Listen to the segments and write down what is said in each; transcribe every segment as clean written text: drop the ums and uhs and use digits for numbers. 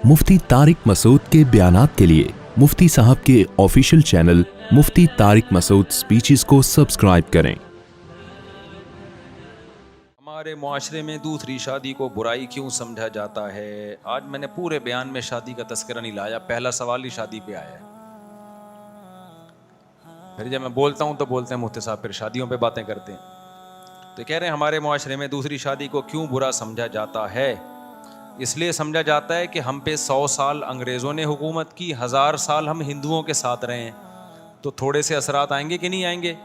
मुफ्ती तारिक मसूद के बयानात के लिए मुफ्ती साहब के ऑफिशियल चैनल मुफ्ती तारिक मसूद स्पीचेस को सब्सक्राइब करें। हमारे मुआशरे में दूसरी शादी को बुराई क्यों समझा जाता है? आज मैंने पूरे बयान में शादी का तस्करा नहीं लाया, पहला सवाल ही शादी पे आया है। फिर जब मैं बोलता हूँ तो बोलते हैं मुफ्ती साहब फिर शादियों पे बातें करते हैं। तो कह रहे हैं हमारे मुआशरे में दूसरी शादी को क्यों बुरा समझा जाता है? इसलिए समझा जाता है कि हम पे 100 साल अंग्रेज़ों ने हुकूमत की, 1000 साल हम हिंदुओं के साथ रहे हैं, तो थोड़े से असरात आएंगे कि नहीं आएंगे?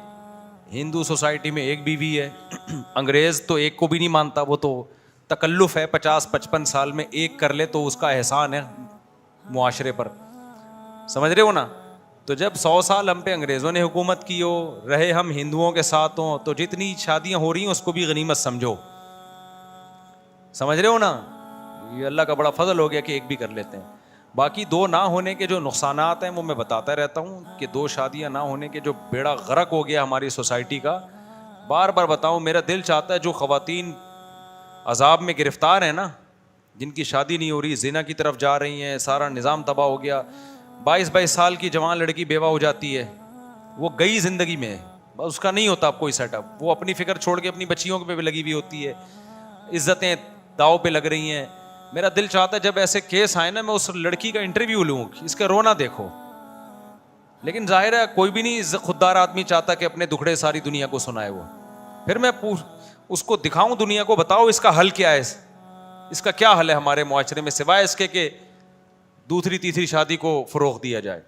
हिंदू सोसाइटी में एक बीवी है, अंग्रेज़ तो एक को भी नहीं मानता, वो तो तकल्लुफ़ है, 50-55 साल में एक कर ले तो उसका एहसान है मुआशरे पर, समझ रहे हो ना? तो जब 100 साल हम पे अंग्रेज़ों ने हुकूमत की हो, रहे हम हिंदुओं के साथ हों, तो जितनी शादियाँ हो रही हैं उसको भी गनीमत समझो, समझ रहे हो ना? ये अल्लाह का बड़ा फजल हो गया कि एक भी कर लेते हैं। बाकी दो ना होने के जो नुकसानात हैं वो मैं बताता रहता हूँ कि दो शादियाँ ना होने के जो बेड़ा गर्क हो गया हमारी सोसाइटी का, बार बार बताऊँ। मेरा दिल चाहता है जो ख़वातीन अजाब में गिरफ्तार हैं ना, जिनकी शादी नहीं हो रही, ज़िना की तरफ जा रही हैं, सारा निज़ाम तबाह हो गया, 22-22 साल की जवान लड़की बेवा हो जाती है, वो गई ज़िंदगी में, बस उसका नहीं होता अब कोई सेटअप, वो अपनी फ़िक्र छोड़ के अपनी बच्चियों पे भी लगी हुई होती है, इज़्ज़तें दाव पे लग रही हैं। मेरा दिल चाहता है जब ऐसे केस आए ना मैं उस लड़की का इंटरव्यू लूँ, इसका रोना देखो। लेकिन जाहिर है कोई भी नहीं खुददार आदमी चाहता कि अपने दुखड़े सारी दुनिया को सुनाए वो। फिर मैं उसको दिखाऊं दुनिया को, बताओ इसका हल क्या है, इसका क्या हल है हमारे मुआशरे में, सिवाय इसके कि दूसरी तीसरी शादी को फ़रोग़ दिया जाए।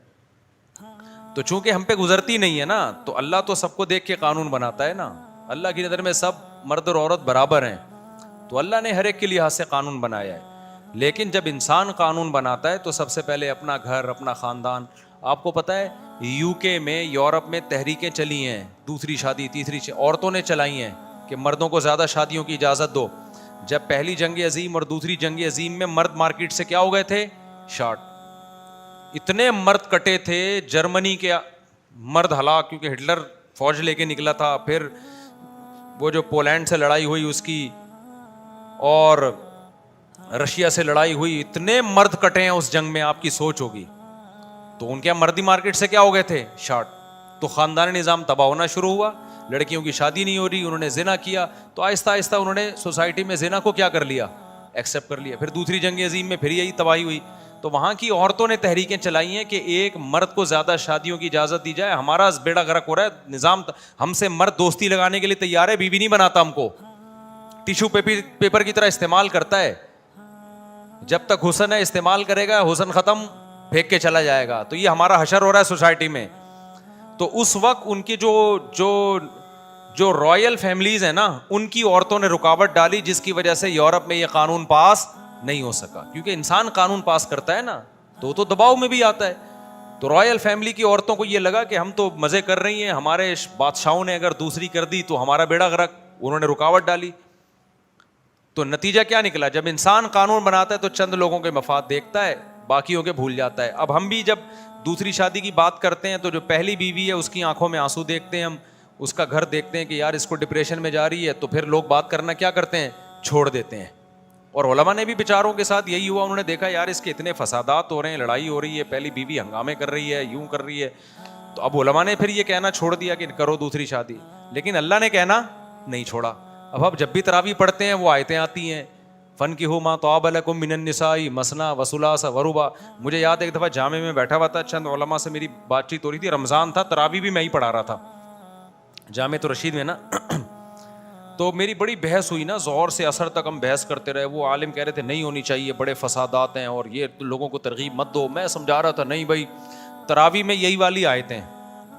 तो चूंकि हम पे गुजरती नहीं है ना, तो अल्लाह तो सबको देख के कानून बनाता है ना। अल्लाह की नज़र में सब मर्द और औरत बराबर हैं, तो अल्लाह ने हर एक के लिहाज से कानून बनाया है। लेकिन जब इंसान कानून बनाता है तो सबसे पहले अपना घर, अपना ख़ानदान। आपको पता है यूके में, यूरोप में तहरीकें चली हैं, दूसरी शादी तीसरी औरतों ने चलाई हैं कि मर्दों को ज़्यादा शादियों की इजाज़त दो। जब पहली जंग अजीम और दूसरी जंग अजीम में मर्द मार्केट से क्या हो गए थे, शॉर्ट। इतने मर्द कटे थे, जर्मनी के मर्द हलाक, क्योंकि हिटलर फौज लेके निकला था, फिर वो जो पोलैंड से लड़ाई हुई उसकी, और रशिया से लड़ाई हुई, इतने मर्द कटे हैं उस जंग में, आपकी सोच होगी। तो उनके मर्दी मार्केट से क्या हो गए थे, शॉर्ट। तो ख़ानदानी निज़ाम तबाह होना शुरू हुआ, लड़कियों की शादी नहीं हो रही, उन्होंने ज़िना किया, तो आहिस्ता आहिस्ता उन्होंने सोसाइटी में ज़िना को क्या कर लिया, एक्सेप्ट कर लिया। फिर दूसरी जंग अजीम में फिर यही तबाही हुई। तो वहाँ की औरतों ने तहरीकें चलाई हैं कि एक मर्द को ज़्यादा शादियों की इजाज़त दी जाए, हमारा बेड़ा गर्क हो रहा है, निज़ाम हमसे मर्द दोस्ती लगाने के लिए तैयार है, बीवी नहीं बनाता, हमको टिशू पेपर की तरह इस्तेमाल करता है। जब तक हुस्न है इस्तेमाल करेगा, हुस्न ख़त्म फेंक के चला जाएगा। तो ये हमारा हशर हो रहा है सोसाइटी में। तो उस वक्त उनकी जो रॉयल फैमिलीज़ हैं ना, उनकी औरतों ने रुकावट डाली, जिसकी वजह से यूरोप में ये कानून पास नहीं हो सका। क्योंकि इंसान कानून पास करता है ना, तो दबाव में भी आता है। तो रॉयल फैमिली की औरतों को ये लगा कि हम तो मज़े कर रही हैं, हमारे बादशाहों ने अगर दूसरी कर दी तो हमारा बेड़ा गर्क, उन्होंने रुकावट डाली। तो नतीजा क्या निकला, जब इंसान कानून बनाता है तो चंद लोगों के मफाद देखता है, बाकियों के भूल जाता है। अब हम भी जब दूसरी शादी की बात करते हैं तो जो पहली बीवी है उसकी आंखों में आंसू देखते हैं हम, उसका घर देखते हैं कि यार इसको डिप्रेशन में जा रही है, तो फिर लोग बात करना क्या करते हैं, छोड़ देते हैं। और उलमा ने भी बेचारों के साथ यही हुआ, उन्होंने देखा यार इसके इतने फसादात हो रहे हैं, लड़ाई हो रही है, पहली बीवी हंगामे कर रही है, यूं कर रही है, तो अब उलमा ने फिर ये कहना छोड़ दिया कि करो दूसरी शादी। लेकिन अल्लाह ने कहना नहीं छोड़ा। अब जब भी तरावी पढ़ते हैं वो आयतें आती हैं, फ़न की हो माँ तौब लकुम मिनन निसाई मसना वसुलासा वरुबा। मुझे याद है एक दफ़ा जामे में बैठा हुआ था, चंद उलमा से मेरी बातचीत हो रही थी, रमज़ान था, तरावी भी मैं ही पढ़ा रहा था जामे तो रशीद में ना। तो मेरी बड़ी बहस हुई ना, ज़ोहर से असर तक हम बहस करते रहे। वो आलिम कह रहे थे नहीं होनी चाहिए, बड़े फसादात हैं और ये लोगों को तरगीब मत दो। मैं समझा रहा था नहीं भाई, तरावी में यही वाली आयतें,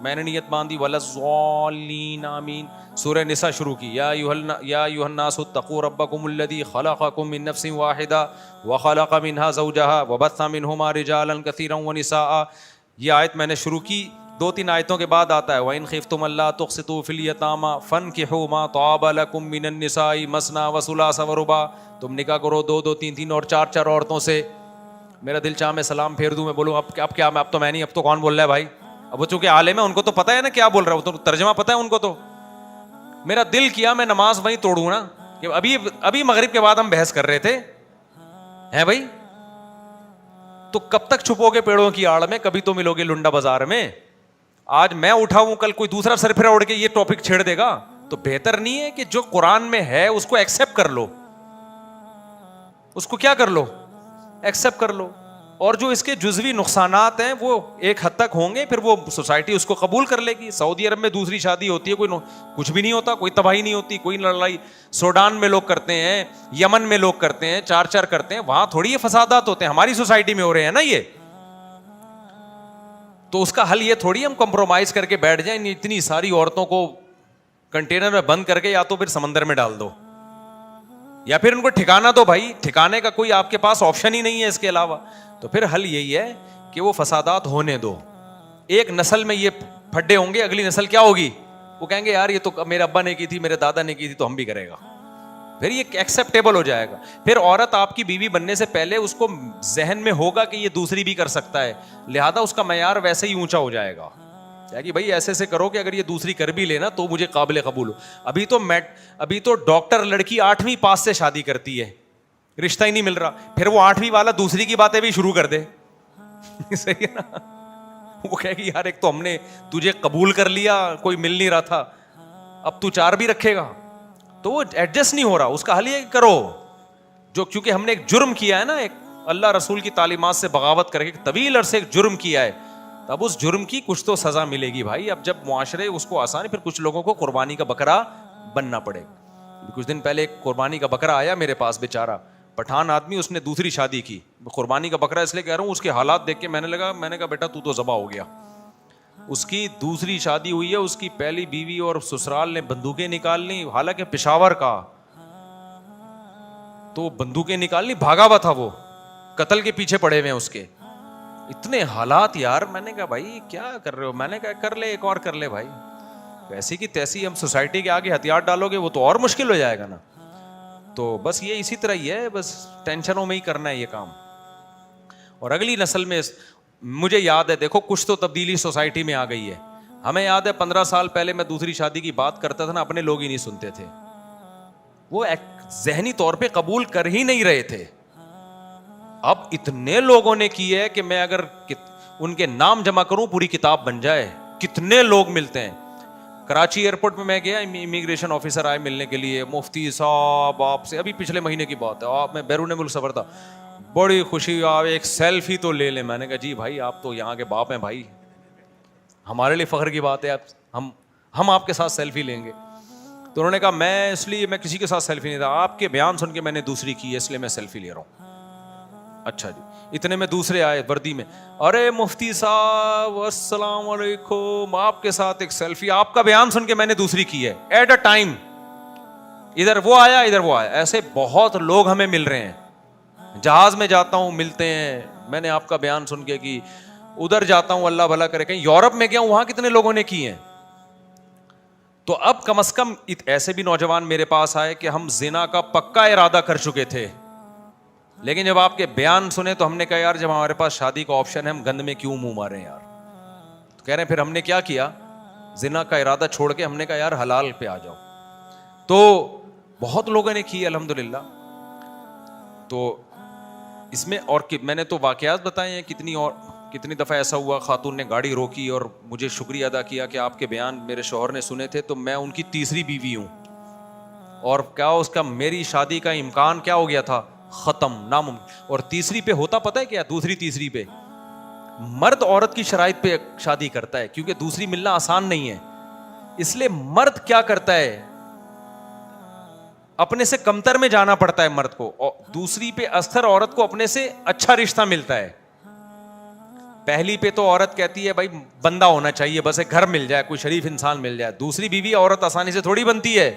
मैंने नियत बांधी वलज़्ज़ालिन आमीन, सूरह निसा शुरू की, या अय्युहन्नासु तक़ू रब्बकुमुल्लज़ी ख़लक़कुम मिन नफ़्सिन वाहिदा व ख़लक़ मिन्हा ज़ौजहा व बस्सा मिन्हुमा रिजालन कसीरन व निसाअ। ये आयत मैंने शुरू की, 2-3 आयतों के बाद आता है व इन ख़िफ़्तुम अल्ला तुक़सितू फ़िल यतामा फ़न्किहू मा तौब लकुम मिनन निसाई मसना व सुलासा व रुबा। तुम निकाह करो 2-2, 3-3 और 4-4 औरतों से। मेरा दिल चाह मैं सलाम फेर दूँ, मैं बोलूँ अब क्या, अब तो मैं नहीं, अब तो कौन बोल रहा है भाई। अब वो चूंकि आलिम है, उनको तो पता है ना क्या बोल रहा है, वो तो तर्जमा पता है उनको। तो मेरा दिल किया मैं नमाज वहीं तोड़ूं ना, कि अभी मगरिब के बाद हम बहस कर रहे थे, हैं भाई, तो कब तक छुपोगे पेड़ों की आड़ में, कभी तो मिलोगे लुंडा बाजार में। आज मैं उठाऊं, कल कोई दूसरा सरफिरा उड़ के ये टॉपिक छेड़ देगा, तो बेहतर नहीं है कि जो कुरान में है उसको एक्सेप्ट कर लो, उसको क्या कर लो, एक्सेप्ट कर लो, और जो इसके जुज़वी नुकसानात हैं वो एक हद तक होंगे, फिर वो सोसाइटी उसको कबूल कर लेगी। सऊदी अरब में दूसरी शादी होती है, कुछ भी नहीं होता, कोई तबाही नहीं होती, कोई लड़ाई। सूडान में लोग करते हैं, यमन में लोग करते हैं, चार चार करते हैं, वहां थोड़ी ये फसादात होते हैं, हमारी सोसाइटी में हो रहे हैं ना ये। तो उसका हल ये थोड़ी हम कॉम्प्रोमाइज करके बैठ जाएं, इतनी सारी औरतों को कंटेनर में बंद करके या तो फिर समंदर में डाल दो, या फिर उनको ठिकाना दो। भाई ठिकाने का कोई आपके पास ऑप्शन ही नहीं है इसके अलावा। तो फिर हल यही है कि वो फसादात होने दो। एक नस्ल में ये फड्डे होंगे, अगली नस्ल क्या होगी, वो कहेंगे यार ये तो मेरे अब्बा ने की थी, मेरे दादा ने की थी, तो हम भी करेगा। फिर ये एक्सेप्टेबल हो जाएगा। फिर औरत आपकी बीवी बनने से पहले उसको जहन में होगा कि ये दूसरी भी कर सकता है, लिहाजा उसका मयार वैसे ही ऊंचा हो जाएगा कि भाई ऐसे ऐसे करो कि अगर ये दूसरी कर भी लेना तो मुझे काबिल कबूल हो। अभी तो डॉक्टर लड़की 8वीं पास से शादी करती है, रिश्ता ही नहीं मिल रहा, फिर वो 8वीं वाला दूसरी की बातें भी शुरू कर दे सही है ना। वो कहेगी यार एक तो हमने तुझे कबूल कर लिया, कोई मिल नहीं रहा था, अब तू 4 भी रखेगा, तो वो एडजस्ट नहीं हो रहा। उसका हल ये करो जो, क्योंकि हमने एक जुर्म किया है ना, एक अल्लाह रसूल की तालीमात से बगावत करके तवील अरसे एक जुर्म किया है, तब उस जुर्म की कुछ तो सजा मिलेगी भाई। अब जब मुआशरे उसको आसान, फिर कुछ लोगों को कुर्बानी का बकरा बनना पड़ेगा। कुछ दिन पहले एक कुर्बानी का बकरा आया मेरे पास, बेचारा पठान आदमी, उसने दूसरी शादी की। कुर्बानी का बकरा इसलिए कह रहा हूँ, उसके हालात देख के मैंने कहा बेटा तू तो ज़बा हो गया। उसकी दूसरी शादी हुई है, उसकी पहली बीवी और ससुराल ने बंदूकें निकाल ली, हालांकि पेशावर का, तो बंदूकें निकाल ली, भागा हुआ था वो, कत्ल के पीछे पड़े हुए हैं उसके। इतने हालात यार, मैंने कहा भाई क्या कर रहे हो, मैंने कहा कर ले, एक और कर ले भाई, वैसी की तैसी हम सोसाइटी के आगे हथियार डालोगे वो तो और मुश्किल हो जाएगा ना। तो बस ये इसी तरह ही है, बस टेंशनों में ही करना है ये काम। और अगली नस्ल में मुझे याद है, देखो कुछ तो तब्दीली सोसाइटी में आ गई है। हमें याद है 15 साल पहले मैं दूसरी शादी की बात करता था ना, अपने लोग ही नहीं सुनते थे, वो जहनी तौर पे कबूल कर ही नहीं रहे थे। अब इतने लोगों ने की है कि मैं अगर उनके नाम जमा करूं पूरी किताब बन जाए। कितने लोग मिलते हैं। कराची एयरपोर्ट में मैं गया, इमिग्रेशन ऑफिसर आए मिलने के लिए, मुफ्ती साहब आपसे, अभी पिछले महीने की बात है, आप मैं बैरून मुल्क सफर था, बड़ी खुशी, आप एक सेल्फी तो ले लें। मैंने कहा जी भाई आप तो यहाँ के बाप हैं भाई, हमारे लिए फ़ख्र की बात है, हम आपके साथ सेल्फी लेंगे। तो उन्होंने कहा मैं किसी के साथ सेल्फी नहीं था, आपके बयान सुन के मैंने दूसरी की है इसलिए मैं सेल्फी ले रहा हूँ। अच्छा जी। इतने में दूसरे आए वर्दी में, अरे मुफ्ती साहब अस्सलाम वालेकुम, आपके साथ एक सेल्फी, आपका बयान सुन के मैंने दूसरी की है, एट अ टाइम। इधर वो आया इधर वो आया, ऐसे बहुत लोग हमें मिल रहे हैं। जहाज में जाता हूं मिलते हैं, मैंने आपका बयान सुन के की। उधर जाता हूं अल्लाह भला करे, कहीं यूरोप में गया हूं, वहां कितने लोगों ने की हैं। तो अब कम से कम ऐसे भी नौजवान मेरे पास आए कि हम जिना का पक्का इरादा कर चुके थे, लेकिन जब आपके बयान सुने तो हमने कहा यार जब हमारे पास शादी का ऑप्शन है हम गंद में क्यों मुंह मारें यार। तो कह रहे हैं फिर हमने क्या किया, जिना का इरादा छोड़ के हमने कहा यार हलाल पे आ जाओ। तो बहुत लोगों ने की अल्हम्दुलिल्लाह। तो इसमें और मैंने तो वाकयात बताए हैं, कितनी दफ़ा ऐसा हुआ खातून ने गाड़ी रोकी और मुझे शुक्रिया अदा किया कि आपके बयान मेरे शौहर ने सुने थे, तो मैं उनकी तीसरी बीवी हूँ, और क्या उसका मेरी शादी का इम्कान क्या हो गया था, खत्म, नामुमकिन। और तीसरी पे होता पता है क्या, दूसरी तीसरी पे मर्द औरत की शराइत पे शादी करता है, क्योंकि दूसरी मिलना आसान नहीं है। इसलिए मर्द क्या करता है, अपने से कमतर में जाना पड़ता है मर्द को, और दूसरी पे अस्तर औरत को अपने से अच्छा रिश्ता मिलता है। पहली पे तो औरत कहती है भाई बंदा होना चाहिए, बस एक घर मिल जाए, कोई शरीफ इंसान मिल जाए। दूसरी बीवी औरत आसानी से थोड़ी बनती है,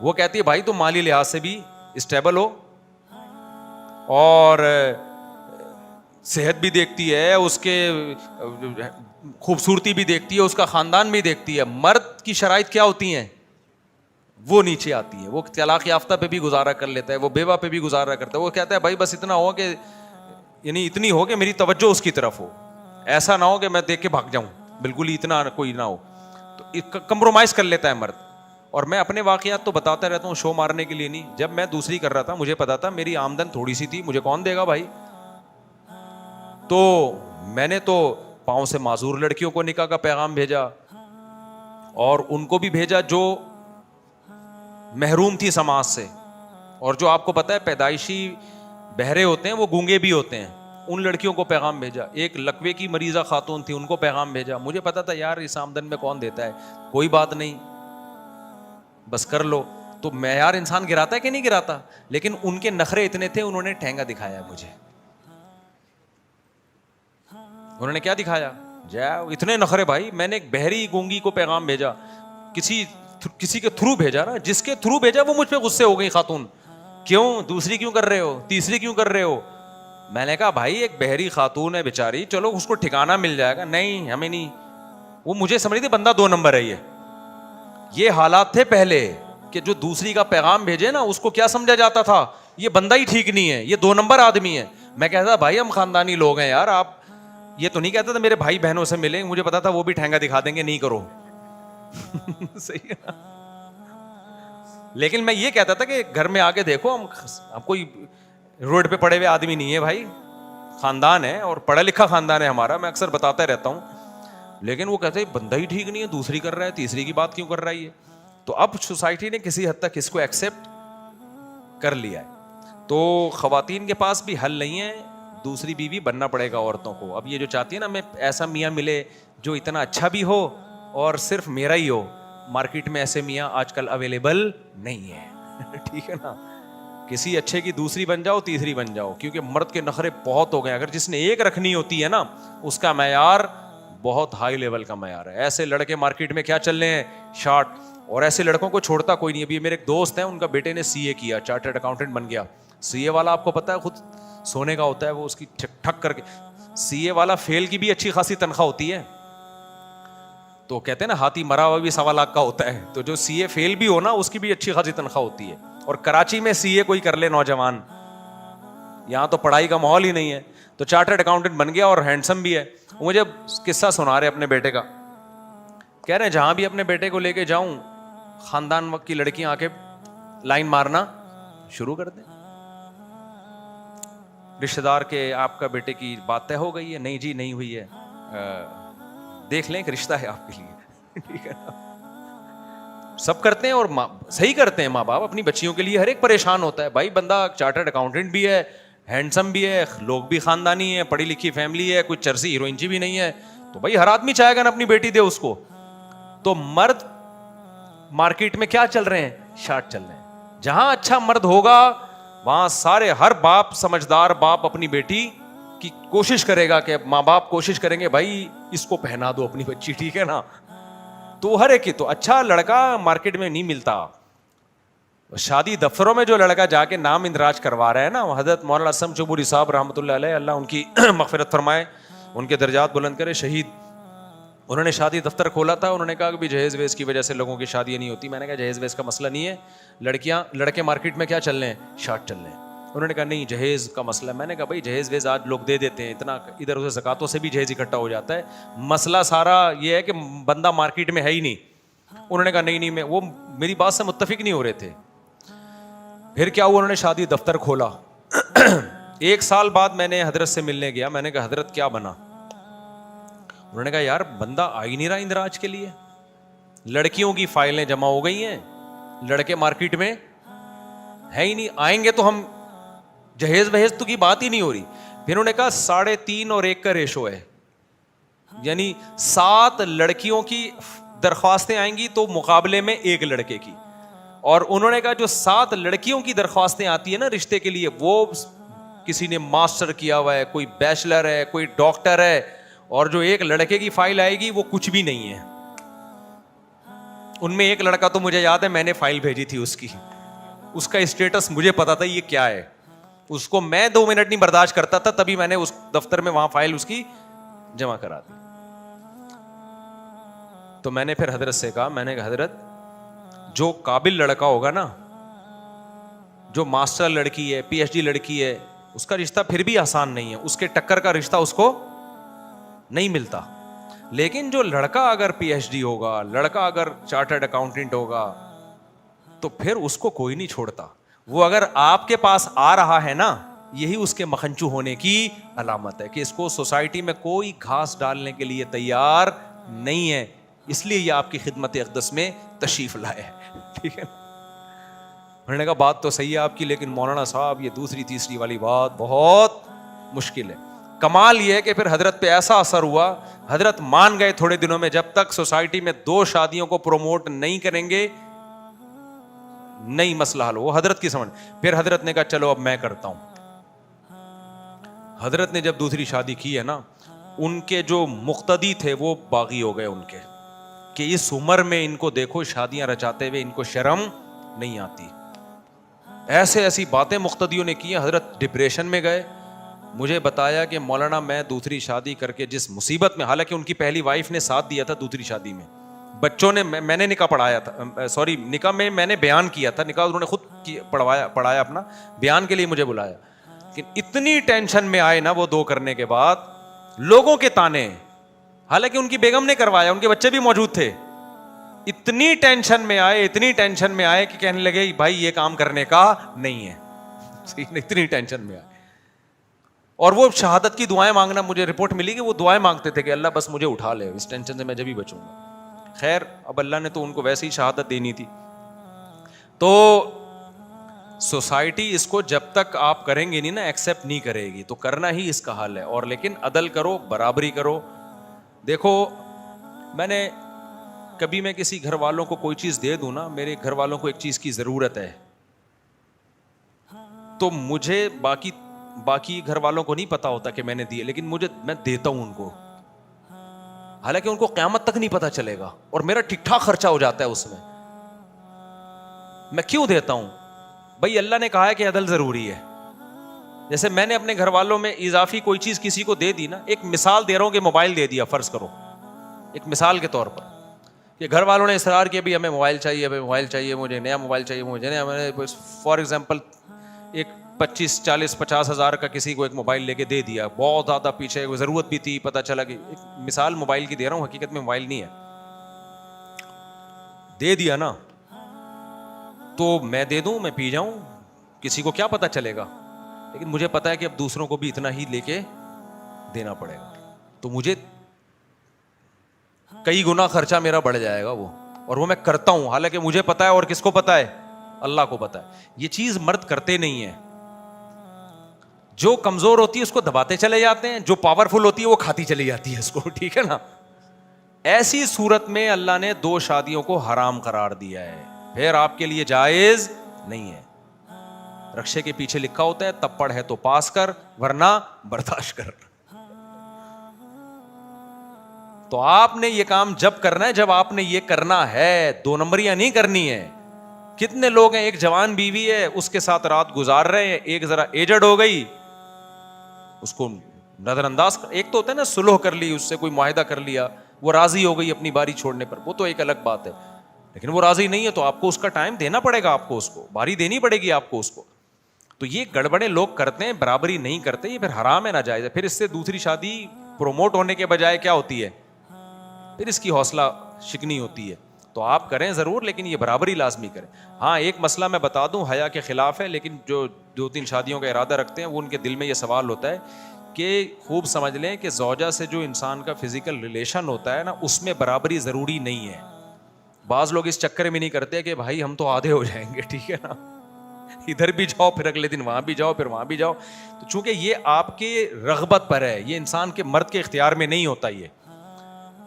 वो कहती है भाई तुम माली लिहाज से भी स्टेबल हो, और सेहत भी देखती है, उसके खूबसूरती भी देखती है, उसका खानदान भी देखती है। मर्द की शराइत क्या होती हैं, वो नीचे आती है। वो तलाक याफ्ता पे भी गुजारा कर लेता है, वो बेवा पे भी गुजारा करता है। वो कहता है भाई बस इतना हो कि यानी इतनी हो कि मेरी तवज्जो उसकी तरफ हो, ऐसा ना हो कि मैं देख के भाग जाऊं, बिल्कुल ही इतना कोई ना हो। तो कंप्रोमाइज कर लेता है मर्द। और मैं अपने वाकयात तो बताता रहता हूँ, शो मारने के लिए नहीं। जब मैं दूसरी कर रहा था मुझे पता था मेरी आमदन थोड़ी सी थी, मुझे कौन देगा भाई, تو میں نے تو پاؤں سے معذور لڑکیوں کو نکاح کا پیغام بھیجا اور ان کو بھی بھیجا جو محروم تھی سماج سے, اور جو آپ کو پتا ہے پیدائشی بہرے ہوتے ہیں وہ گونگے بھی ہوتے ہیں, ان لڑکیوں کو پیغام بھیجا. ایک لقوے کی مریضہ خاتون تھی, ان کو پیغام بھیجا. مجھے پتا تھا یار اس آمدن میں کون دیتا ہے, کوئی بات نہیں بس کر لو. تو معیار انسان گراتا ہے کہ نہیں گراتا, لیکن ان کے نخرے اتنے تھے, انہوں نے ٹھینگا دکھایا مجھے. انہوں نے کیا دکھایا, اتنے نخرے بھائی. میں نے ایک بہری گونگی کو پیغام بھیجا, کسی کے تھرو بھیجا نا, جس کے تھرو بھیجا وہ مجھ پہ غصے ہو گئی خاتون, کیوں دوسری کیوں کر رہے ہو, تیسری کیوں کر رہے ہو. میں نے کہا بھائی ایک بہری خاتون ہے بیچاری, چلو اس کو ٹھکانہ مل جائے گا. نہیں ہمیں نہیں. وہ مجھے سمجھ رہی تھی بندہ 2 نمبر ہے. یہ حالات تھے پہلے کہ جو دوسری کا پیغام بھیجے نا اس کو کیا سمجھا جاتا تھا, یہ بندہ ہی ٹھیک نہیں ہے, یہ 2 نمبر آدمی ہے. میں کہتا بھائی ہم خاندانی لوگ ہیں یار, آپ یہ تو نہیں کہتا تھا میرے بھائی بہنوں سے ملیں, مجھے پتا تھا وہ بھی ٹھینگا دکھا دیں گے, نہیں کرو. صحیح ہے. لیکن میں یہ کہتا تھا کہ گھر میں آ کے دیکھو, ہم کوئی روڈ پہ پڑے ہوئے آدمی نہیں ہے بھائی, خاندان ہے اور پڑھا لکھا خاندان ہے ہمارا. میں اکثر بتاتا رہتا ہوں. لیکن وہ کہتے ہیں بندہ ہی ٹھیک نہیں ہے, دوسری کر رہا ہے, تیسری کی بات کیوں کر رہا ہے یہ. تو اب سوسائٹی نے کسی حد تک اس کو ایکسیپٹ کر لیا ہے. تو خواتین کے پاس بھی حل نہیں ہے, دوسری بیوی بننا پڑے گا عورتوں کو. اب یہ جو چاہتی ہے نا میں ایسا میاں ملے جو اتنا اچھا بھی ہو اور صرف میرا ہی ہو, مارکیٹ میں ایسے میاں آج کل اویلیبل نہیں ہے. ٹھیک ہے نا, کسی اچھے کی دوسری بن جاؤ, تیسری بن جاؤ, کیونکہ مرد کے نخرے بہت ہو گئے. اگر جس نے ایک رکھنی ہوتی ہے نا اس کا معیار بہت ہائی لیول کا معیار ہے. ایسے لڑکے مارکیٹ میں کیا چل رہے ہیں, شارٹ, اور ایسے لڑکوں کو چھوڑتا کوئی نہیں. ابھی میرے ایک دوست ہیں, ان کا بیٹے نے CA کیا, چارٹرڈ اکاؤنٹنٹ بن گیا. CA والا آپ کو پتا ہے خود سونے کا ہوتا ہے, وہ اس کی ٹھک کر کے. CA والا فیل کی بھی اچھی خاصی تنخواہ ہوتی ہے. تو کہتے ہیں نا ہاتھی مرا ہوا بھی 1.25 لاکھ کا ہوتا ہے, تو جو CA فیل بھی ہو نا اس کی بھی اچھی خاصی تنخواہ ہوتی ہے. اور کراچی میں CA کوئی کر لے نوجوان, یہاں تو پڑھائی کا ماحول ہی نہیں ہے. تو چارٹرڈ اکاؤنٹنٹ بن گیا اور ہینڈسم بھی ہے. مجھے قصہ سنا رہے اپنے بیٹے کا, کہہ رہے ہیں جہاں بھی اپنے بیٹے کو لے کے جاؤں خاندان وقت کی لڑکیاں آ کے لائن مارنا شروع کر دیں. رشتے دار کے آپ کا بیٹے کی بات طے ہو گئی ہے, نہیں جی نہیں ہوئی ہے, دیکھ لیں کہ رشتہ ہے آپ کے لیے. ٹھیک ہے نا, سب کرتے ہیں اور صحیح کرتے ہیں. ماں باپ اپنی بچیوں کے لیے ہر ایک پریشان ہوتا ہے. بھائی بندہ چارٹرڈ اکاؤنٹنٹ بھی ہے, ہینڈسم بھی ہے, لوگ بھی خاندانی ہے, پڑھی لکھی فیملی ہے, کوئی چرسی ہیروئنچی بھی نہیں ہے, تو بھائی ہر آدمی چاہے گا نا اپنی بیٹی دے اس کو. تو مرد مارکیٹ میں کیا چل رہے ہیں, شارٹ چل رہے ہیں. جہاں اچھا مرد ہوگا وہاں سارے ہر باپ, سمجھدار باپ اپنی بیٹی کی کوشش کرے گا, کہ ماں باپ کوشش کریں گے بھائی اس کو پہنا دو اپنی بچی. ٹھیک ہے نا, تو ہر ایک کی. تو اچھا لڑکا مارکیٹ میں نہیں ملتا. شادی دفتروں میں جو لڑکا جا کے نام اندراج کروا رہا ہے نا, حضرت مولانا اسم چوبوری صاحب رحمۃ اللہ علیہ, اللہ ان کی مغفرت فرمائے, ان کے درجات بلند کرے, شہید. انہوں نے شادی دفتر کھولا تھا. انہوں نے کہا کہ جہیز ویز کی وجہ سے لوگوں کی شادیاں نہیں ہوتی. میں نے کہا جہیز ویز کا مسئلہ نہیں ہے, لڑکے مارکیٹ میں کیا چل رہے ہیں, شارٹ چل رہے ہیں. انہوں نے کہا نہیں جہیز کا مسئلہ. میں نے کہا بھائی جہیز ویز آج لوگ دے دیتے ہیں, اتنا ادھر ادھر زکاتوں سے بھی جہیز اکٹھا ہو جاتا ہے. مسئلہ سارا یہ ہے کہ بندہ مارکیٹ میں ہے ہی نہیں. انہوں نے کہا نہیں میں, وہ میری بات سے متفق نہیں ہو رہے تھے. پھر کیا ہوا, انہوں نے شادی دفتر کھولا. 1 سال بعد میں نے حضرت سے ملنے گیا. میں نے کہا حضرت کیا بنا. انہوں نے کہا یار بندہ آ ہی نہیں رہا اندراج کے لیے, لڑکیوں کی فائلیں جمع ہو گئی ہیں, لڑکے مارکیٹ میں ہے ہی نہیں. آئیں گے تو ہم جہیز وہیز تو کی بات ہی نہیں ہو رہی. پھر انہوں نے کہا 3.5 اور 1 کا ریشو ہے, یعنی 7 لڑکیوں کی درخواستیں آئیں گی تو مقابلے میں 1 لڑکے کی. اور انہوں نے کہا جو 7 لڑکیوں کی درخواستیں آتی ہیں نا رشتے کے لیے, وہ کسی نے ماسٹر کیا ہوا ہے, کوئی بیچلر ہے, کوئی ڈاکٹر ہے, اور جو 1 لڑکے کی فائل آئے گی وہ کچھ بھی نہیں ہے. ان میں 1 لڑکا تو مجھے یاد ہے میں نے فائل بھیجی تھی اس کی, اس کا اسٹیٹس مجھے پتا تھا یہ کیا ہے. اس کو میں 2 منٹ نہیں برداشت کرتا تھا, تبھی میں نے اس دفتر میں وہاں فائل اس کی جمع کرا دی. تو میں نے پھر حضرت سے کہا, میں نے کہا حضرت جو قابل لڑکا ہوگا نا, جو ماسٹر لڑکی ہے, PhD لڑکی ہے, اس کا رشتہ پھر بھی آسان نہیں ہے, اس کے ٹکر کا رشتہ اس کو نہیں ملتا. لیکن جو لڑکا اگر PhD ہوگا, لڑکا اگر چارٹرڈ اکاؤنٹنٹ ہوگا, تو پھر اس کو کوئی نہیں چھوڑتا. وہ اگر آپ کے پاس آ رہا ہے نا یہی اس کے مکھنچو ہونے کی علامت ہے کہ اس کو سوسائٹی میں کوئی گھاس ڈالنے کے لیے تیار نہیں ہے, اس لیے یہ آپ کی خدمت اقدس میں تشریف لائے ہے. ٹھیک ہے, انہوں نے کہا بات تو صحیح ہے آپ کی, لیکن مولانا صاحب یہ دوسری تیسری والی بات بہت مشکل ہے. کمال یہ ہے کہ پھر حضرت پہ ایسا اثر ہوا, حضرت مان گئے تھوڑے دنوں میں, جب تک سوسائٹی میں 2 شادیوں کو پروموٹ نہیں کریں گے نہیں مسئلہ حل. وہ حضرت کی سمجھ. پھر حضرت نے کہا چلو اب میں کرتا ہوں. حضرت نے جب دوسری شادی کی ہے نا, ان کے جو مقتدی تھے وہ باغی ہو گئے ان کے, کہ اس عمر میں ان کو دیکھو شادیاں رچاتے ہوئے, ان کو شرم نہیں آتی. ایسے ایسی باتیں مقتدیوں نے کی, حضرت ڈپریشن میں گئے. مجھے بتایا کہ مولانا میں دوسری شادی کر کے جس مصیبت میں, حالانکہ ان کی پہلی وائف نے ساتھ دیا تھا دوسری شادی میں, بچوں نے, میں نے نکاح پڑھایا تھا, سوری نکاح میں نے بیان کیا تھا, نکاح انہوں نے خود پڑھایا اپنا, بیان کے لیے مجھے بلایا. لیکن اتنی ٹینشن میں آئے نا وہ 2 کرنے کے بعد, لوگوں کے تانے, حالانکہ ان کی بیگم نے کروایا, ان کے بچے بھی موجود تھے, اتنی ٹینشن میں آئے کہ کہنے لگے بھائی یہ کام کرنے کا نہیں ہے. اتنی ٹینشن میں آئے. اور وہ شہادت کی دعائیں مانگنا, مجھے رپورٹ ملی کہ وہ دعائیں مانگتے تھے کہ اللہ بس مجھے اٹھا لے, اس ٹینشن سے میں جب ہی بچوں گا. خیر اب اللہ نے تو ان کو ویسے ہی شہادت دینی تھی. تو سوسائٹی اس کو جب تک آپ کریں گے نہیں نا, ایکسیپٹ نہیں کرے گی, تو کرنا ہی اس کا حل ہے. اور لیکن عدل کرو, برابری کرو. دیکھو کبھی میں کسی گھر والوں کو کوئی چیز دے دوں نا, میرے گھر والوں کو ایک چیز کی ضرورت ہے, تو مجھے باقی گھر والوں کو نہیں پتا ہوتا کہ میں نے دیے, لیکن میں دیتا ہوں ان کو, حالانکہ ان کو قیامت تک نہیں پتا چلے گا, اور میرا ٹھیک ٹھاک خرچہ ہو جاتا ہے اس میں. میں کیوں دیتا ہوں بھائی؟ اللہ نے کہا ہے کہ عدل ضروری ہے. جیسے میں نے اپنے گھر والوں میں اضافی کوئی چیز کسی کو دے دی نا, ایک مثال دے رہا ہوں کہ موبائل دے دیا فرض کرو, ایک مثال کے طور پر, کہ گھر والوں نے اصرار کیا بھی ہمیں موبائل چاہیے, مجھے نیا موبائل چاہیے, فار ایگزامپل ایک 25-40-50 ہزار کا کسی کو ایک موبائل لے کے دے دیا, بہت زیادہ پیچھے ضرورت بھی تھی, پتہ چلا کہ ایک مثال موبائل کی دے رہا ہوں, حقیقت میں موبائل نہیں ہے, دے دیا نا, تو میں دے دوں, میں پی جاؤں, کسی کو کیا پتہ چلے گا. لیکن مجھے پتا ہے کہ اب دوسروں کو بھی اتنا ہی لے کے دینا پڑے گا, تو مجھے کئی گنا خرچہ میرا بڑھ جائے گا وہ, اور وہ میں کرتا ہوں, حالانکہ مجھے پتا ہے, اور کس کو پتا ہے؟ اللہ کو پتا ہے. یہ چیز مرد کرتے نہیں ہیں. جو کمزور ہوتی ہے اس کو دباتے چلے جاتے ہیں, جو پاورفل ہوتی ہے وہ کھاتی چلی جاتی ہے اس کو. ٹھیک ہے نا؟ ایسی صورت میں اللہ نے 2 شادیوں کو حرام قرار دیا ہے, پھر آپ کے لیے جائز نہیں ہے. رکشے کے پیچھے لکھا ہوتا ہے تپڑ ہے تو پاس کر, ورنہ برداشت کر. تو آپ نے یہ کام جب کرنا ہے جب آپ نے یہ کرنا ہے, 2 نمبریاں نہیں کرنی ہے. کتنے لوگ ہیں, ایک جوان بیوی ہے, اس کے ساتھ رات گزار رہے ہیں, ایک ذرا ایجڈ ہو گئی, اس کو نظر انداز, ایک تو ہوتا ہے نا سلوح کر لی, اس سے کوئی معاہدہ کر لیا, وہ راضی ہو گئی اپنی باری چھوڑنے پر, وہ تو ایک الگ بات ہے. لیکن وہ راضی نہیں ہے تو آپ کو اس کا ٹائم دینا پڑے گا, آپ کو اس کو باری دینی پڑے گی آپ کو اس کو. تو یہ گڑبڑے لوگ کرتے ہیں, برابری نہیں کرتے, یہ پھر حرام ہے, ناجائز ہے. پھر اس سے دوسری شادی پروموٹ ہونے کے بجائے کیا ہوتی ہے, پھر اس کی حوصلہ شکنی ہوتی ہے. تو آپ کریں ضرور, لیکن یہ برابری لازمی کریں. ہاں ایک مسئلہ میں بتا دوں, حیا کے خلاف ہے, لیکن جو 2-3 شادیوں کا ارادہ رکھتے ہیں وہ ان کے دل میں یہ سوال ہوتا ہے کہ خوب سمجھ لیں کہ زوجہ سے جو انسان کا فزیکل ریلیشن ہوتا ہے نا, اس میں برابری ضروری نہیں ہے. بعض لوگ اس چکر میں نہیں کرتے کہ بھائی ہم تو آدھے ہو جائیں گے, ٹھیک ہے نا, ادھر بھی جاؤ پھر اگلے دن وہاں بھی جاؤ پھر وہاں بھی جاؤ. تو چونکہ یہ آپ کے رغبت پر ہے, یہ انسان کے مرد کے اختیار میں نہیں ہوتا یہ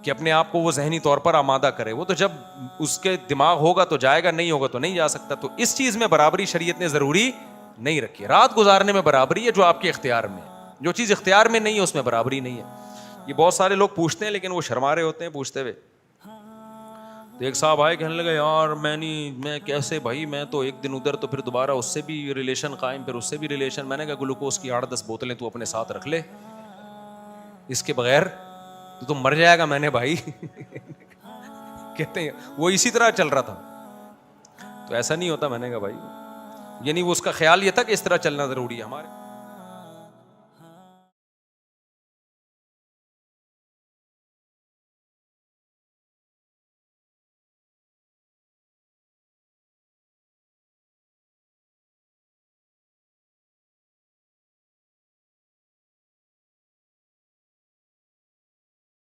کہ اپنے آپ کو وہ ذہنی طور پر آمادہ کرے. وہ تو جب اس کے دماغ ہوگا تو جائے گا, نہیں ہوگا تو نہیں جا سکتا. تو اس چیز میں برابری شریعت نے ضروری نہیں رکھی. رات گزارنے میں برابری ہے جو آپ کے اختیار میں, جو چیز اختیار میں نہیں ہے اس میں برابری نہیں ہے. یہ بہت سارے لوگ پوچھتے ہیں لیکن وہ شرما رہے ہوتے ہیں پوچھتے ہوئے. تو ایک صاحب آئے کہنے لگے یار میں کیسے بھائی, میں تو ایک دن ادھر تو پھر دوبارہ اس سے بھی ریلیشن قائم, پھر اس سے بھی ریلیشن. میں نے کہا گلوکوز کی 8-10 بوتلیں تو اپنے ساتھ رکھ لے, اس کے بغیر تو مر جائے گا. میں نے بھائی کہتے ہیں وہ اسی طرح چل رہا تھا, تو ایسا نہیں ہوتا. میں نے کہا بھائی یعنی وہ اس کا خیال یہ تھا کہ اس طرح چلنا ضروری ہے ہمارے.